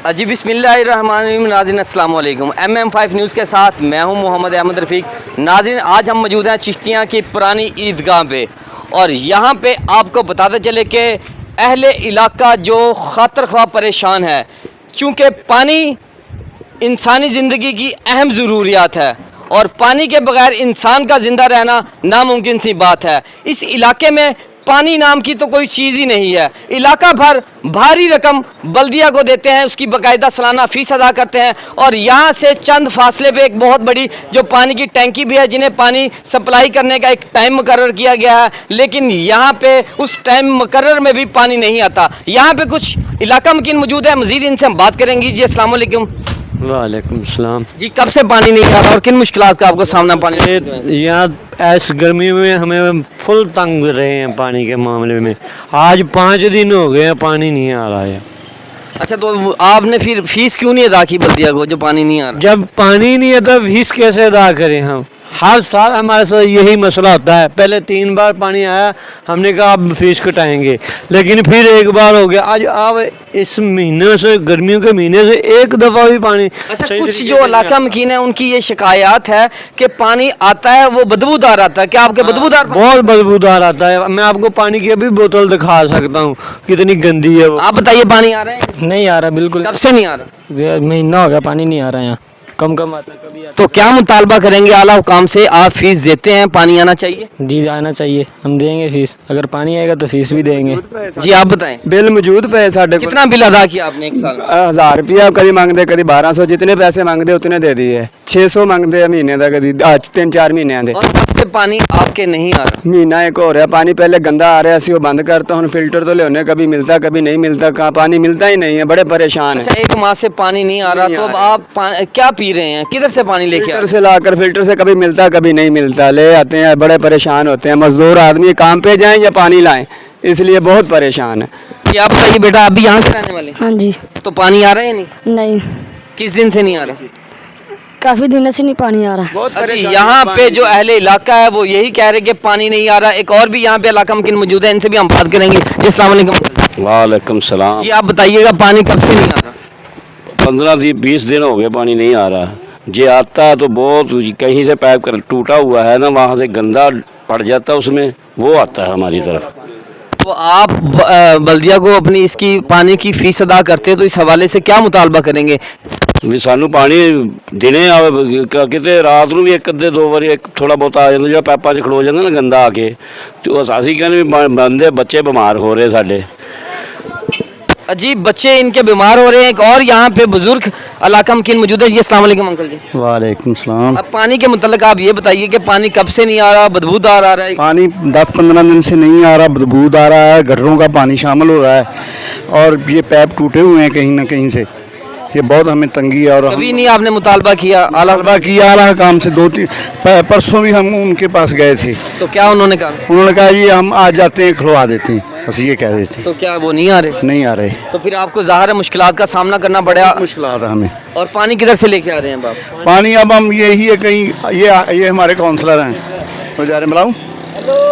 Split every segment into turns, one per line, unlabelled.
जी बिस्मिल्लाहिर्रहमानिर्रहीम। नाज़रीन अस्सलाम वालेकुम। MM5 न्यूज़ के साथ मैं हूं मोहम्मद अहमद रफ़ीक। नाज़रीन आज हम मौजूद हैं चिश्तियाँ की पुरानी ईदगाह पे और यहाँ पे आपको बताते चले कि अहले इलाका जो ख़ातर ख्वाह परेशान है, चूँकि पानी इंसानी ज़िंदगी की अहम ज़रूरियात है और पानी के बगैर इंसान का ज़िंदा रहना नामुमकिन सी बात है। इस इलाके में पानी नाम की तो कोई चीज़ ही नहीं है। इलाका भर भारी रकम बल्दिया को देते हैं, उसकी बाकायदा सालाना फ़ीस अदा करते हैं और यहाँ से चंद फासले पे एक बहुत बड़ी जो पानी की टैंकी भी है, जिन्हें पानी सप्लाई करने का एक टाइम मुकर्रर किया गया है, लेकिन यहाँ पे उस टाइम मुकर्रर में भी पानी नहीं आता। यहाँ पे कुछ इलाका मकीन मौजूद है, मज़ीद इनसे हम बात करेंगे। जी अस्सलाम वालेकुम।
वालेकुम सलाम।
जी कब से पानी नहीं आ रहा और किन मुश्किलात का आपको सामना पानी?
यहाँ इस गर्मी में हमें फुल तंग रहे हैं पानी के मामले में। आज 5 दिन हो गए हैं पानी नहीं आ रहा है।
अच्छा, तो आपने फिर फीस क्यों नहीं अदा की बल्दिया को जो पानी नहीं आ रहा?
जब पानी नहीं है तो फीस कैसे अदा करें हम? हर साल हमारे साथ यही मसला होता है। पहले 3 बार पानी आया, हमने कहा अब फीस कटाएंगे, लेकिन फिर एक बार हो गया। आज अब इस महीने से, गर्मियों के महीने से एक दफ़ा भी पानी।
अच्छा, कुछ जो इलाका मकीन है उनकी ये शिकायत है कि पानी आता है वो बदबूदार आता है। क्या आपके बदबूदार?
बहुत बदबूदार आता है। मैं आपको पानी की अभी बोतल दिखा सकता हूँ, कितनी गंदी है वो।
आप बताइए पानी आ रहा है?
नहीं आ रहा, बिल्कुल।
कब से नहीं आ रहा?
महीना हो गया पानी नहीं आ रहा यहाँ। कम कम आता है, कभी आता
तो क्या मुतालबा करेंगे आला हुकाम से? आप फीस देते हैं, पानी आना चाहिए?
है। जी आना चाहिए, हम देंगे फीस। अगर पानी आएगा तो फीस भी देंगे।
जी आप बताएं,
बिल मौजूद पे साढ़े
कितना बिल अदा किया आपने एक साल में?
1000 रुपया कभी मांगते, कभी 1200, जितने पैसे मांगते उतने दे दिए। 600 मांगते महीने का, कभी 3-4 महीने दे।
और कब से पानी आपके नहीं आ रहा?
महीना एक हो रहा, पानी पहले गंदा आ रहा है, वो बंद करता हूँ। फिल्टर तो ले कभी मिलता कभी नहीं मिलता, कहाँ पानी मिलता ही नहीं है, बड़े परेशान है।
अच्छा, एक माह से पानी नहीं आ रहा, तो अब आप क्या पी रहे हैं? किधर से पानी लेके आ
फिल्टर से लाकर, फिल्टर से कभी मिलता कभी नहीं मिलता, ले आते हैं, बड़े परेशान होते हैं। मजदूर आदमी काम पे जाएं या पानी लाएं, इसलिए बहुत परेशान है।
रहे? आप बताइए बेटा, आप भी यहाँ से रहने वाले?
हाँ जी।
तो पानी आ रहा है या नहीं?
नहीं,
किस दिन से नहीं आ रहा?
काफ़ी दिनों से नहीं पानी आ रहा।
बहुत
जी यहाँ पे जो अहले इलाका है वो यही कह रहे हैं कि पानी नहीं आ रहा। एक और भी यहाँ पे इलाका मकीन मौजूद है, इनसे भी हम बात करेंगे। जी अस्सलाम वालेकुम।
वालेकुम सलाम।
जी आप बताइएगा पानी कब से नहीं आ रहा?
15-20 दिन हो गए पानी नहीं आ रहा। जे आता है तो बहुत, कहीं से पाइप टूटा हुआ है ना, वहाँ से गंदा पड़ जाता है, उसमें वो आता है हमारी तरफ।
तो आप बल्दिया को अपनी इसकी पानी की फीस अदा करते हैं, तो इस हवाले से क्या मुतालबा करेंगे?
भी सानू पानी दिने कितने रात ਨੂੰ ਵੀ ਇੱਕ ਅੱਧੇ ਦੋ ਵਾਰੀ ਇੱਕ ਥੋੜਾ ਬਹੁਤ ਆ ਜਾਂਦਾ, ਜਿਹੜਾ ਪੈਪਾਂ 'ਚ ਖਲੋ ਜਾਂਦਾ ਨਾ ਗੰਦਾ ਆ ਕੇ, ਤੇ ਉਹ ਅਸੀਂ ਕਹਿੰਦੇ ਵੀ ਬੰਦੇ ਬੱਚੇ ਬਿਮਾਰ ਹੋ ਰਹੇ ਸਾਡੇ।
अजीब बच्चे इनके बीमार हो रहे हैं। एक और यहाँ पे बुजुर्ग इलाका मकीन मौजूद है। जी अस्सलाम वालेकुम अंकल जी।
वालेकुम सलाम।
अब पानी के मुतल्लिक आप ये बताइए कि पानी कब से नहीं आ रहा, बदबूदार आ रहा है?
पानी 10-15 दिन से नहीं आ रहा, बदबूद आ रहा है, गटरों का पानी शामिल हो रहा है और ये पैप टूटे हुए हैं कहीं ना कहीं से। ये बहुत हमें तंगी है। और
कभी नहीं आपने मुतालबा किया?
आला किया आला काम से 2-3 परसों भी हम उनके पास गए थे,
तो क्या उन्होंने कहा?
उन्होंने कहा ये हम आ जाते हैं, खुलवा देते हैं, बस ये कह देते हैं।
तो क्या वो नहीं आ रहे?
नहीं आ रहे,
तो फिर आपको ज़ाहिर है मुश्किलात का सामना करना पड़ा।
मुश्किल आता हमें।
और पानी किधर से लेके आ रहे हैं बाप?
पानी अब हम यही है कहीं, ये हमारे काउंसलर हैं, तो जा रहे बुलाऊं?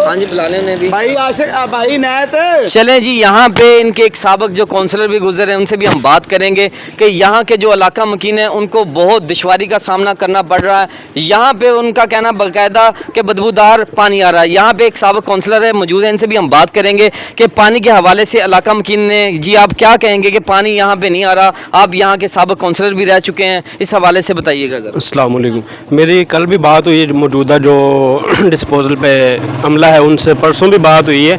हाँ जी बुला लें उन्हें भी।
भाई आशिक भाई नैत।
चलें जी, यहाँ पे इनके एक साबक जो काउंसलर भी गुजरे हैं, उनसे भी हम बात करेंगे कि यहाँ के जो इलाका मकीन है उनको बहुत दुश्वारी का सामना करना पड़ रहा है। यहाँ पे उनका कहना बाकायदा कि बदबूदार पानी आ रहा है। यहाँ पे एक साबक काउंसलर है मौजूद है, इनसे भी हम बात करेंगे कि पानी के हवाले से इलाका मकीन ने। जी आप क्या कहेंगे कि पानी यहाँ पे नहीं आ रहा? आप यहाँ के साबक काउंसलर भी रह चुके हैं, इस हवाले से बताइएगा ज़रा।
अस्सलाम वालेकुम। मेरी कल भी बात हुई मौजूदा जो डिस्पोजल पे अमला है उनसे, परसों भी बात हुई है।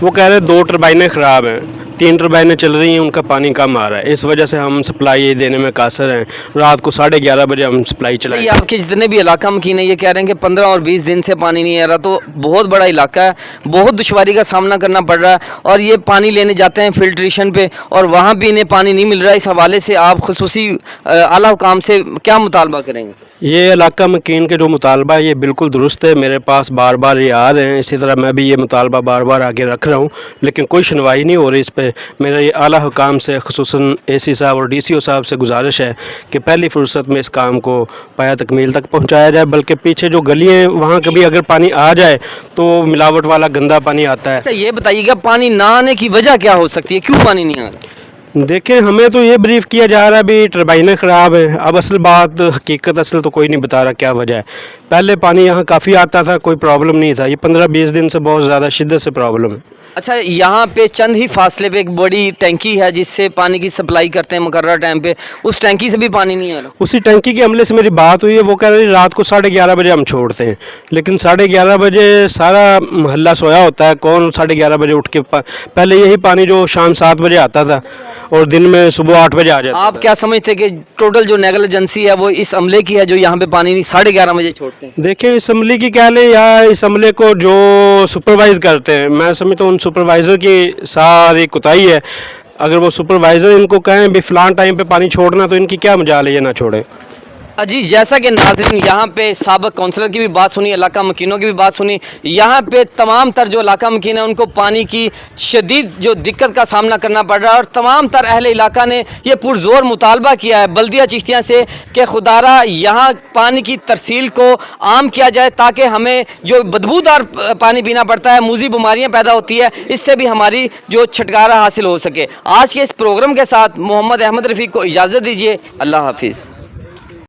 वो कह रहे 2 टरबाइनें ख़राब हैं, 3 टरबाइनें चल रही हैं, उनका पानी कम आ रहा है। इस वजह से हम सप्लाई देने में कासर हैं। रात को 11:30 बजे हम सप्लाई चलाएं।
ये आपके जितने भी इलाका मकीन है ये कह रहे हैं कि 15 और 20 दिन से पानी नहीं आ रहा, तो बहुत बड़ा इलाका है, बहुत दुश्वारी का सामना करना पड़ रहा है। और ये पानी लेने जाते हैं फिल्ट्रेशन पे और वहाँ भी इन्हें पानी नहीं मिल रहा है। इस हवाले से आप खुसूसी आला हुकाम से क्या मुतालबा करेंगे?
ये इलाका मकीन के जो मुतालबा है ये बिल्कुल दुरुस्त है, मेरे पास बार बार ये आ रहे हैं। इसी तरह मैं भी ये मुतालबा बार बार आगे रख रहा हूँ, लेकिन कोई सुनवाई नहीं हो रही इस पर। मेरा ये आला हुकाम से, खुसूसन AC साहब और DCO साहब से गुजारिश है कि पहली फुर्सत में इस काम को पाया तकमील तक पहुँचाया जाए। बल्कि पीछे जो गलियाँ हैं वहाँ कभी अगर पानी आ जाए तो मिलावट वाला गंदा पानी आता है।
अच्छा ये बताइएगा पानी ना आने की वजह क्या हो सकती है, क्यों पानी नहीं आ रहा?
देखें, हमें तो ये ब्रीफ किया जा रहा है भी टरबाइनें ख़राब हैं। अब असल बात हकीकत असल तो कोई नहीं बता रहा क्या वजह है। पहले पानी यहाँ काफ़ी आता था, कोई प्रॉब्लम नहीं था। ये 15-20 दिन से बहुत ज़्यादा शिद्दत से प्रॉब्लम है।
अच्छा, यहाँ पे चंद ही फासले पे एक बड़ी टैंकी है जिससे पानी की सप्लाई करते हैं मुकर्रर टाइम पे, उस टैंकी से भी पानी नहीं आ रहा।
उसी टंकी के अमले से मेरी बात हुई है, वो कह रहे रात को 11:30 बजे हम छोड़ते हैं, लेकिन 11:30 बजे सारा मोहल्ला सोया होता है। कौन 11:30 बजे उठ के पहले यही पानी जो शाम 7 बजे आता था और दिन में सुबह 8 बजे आ जाता
आप
था।
क्या समझते हैं कि टोटल जो नेगलिजेंसी है वो इस अमले की है जो यहाँ पे पानी 11:30 बजे छोड़ते हैं?
देखें, इस अमले की कह लें या इस अमले को जो सुपरवाइज़ करते हैं, मैं समझता हूँ उन सुपरवाइज़र की सारी कुताही है। अगर वो सुपरवाइज़र इनको कहें भी फ़लान टाइम पे पानी छोड़ना, तो इनकी क्या मजाल है ये ना छोड़ें।
जी, जैसा कि नाज़रीन यहाँ पे साबिक़ काउंसलर की भी बात सुनी, इलाका मकीनों की भी बात सुनी, यहाँ पे तमाम तर जो इलाका मकीन है उनको पानी की शदीद जो दिक्कत का सामना करना पड़ रहा है, और तमाम तर अहले इलाका ने ये पुरज़ोर मुतालबा किया है बल्दिया चिश्तियाँ से कि खुदारा यहाँ पानी की तरसील को आम किया जाए, ताकि हमें जो बदबूदार पानी पीना पड़ता है, मूज़ी बीमारियाँ पैदा होती है, इससे भी हमारी जो छुटकारा हासिल हो सके। आज के इस प्रोग्राम के साथ मोहम्मद अहमद रफ़ीक को इजाज़त दीजिए। अल्लाह हाफिज़।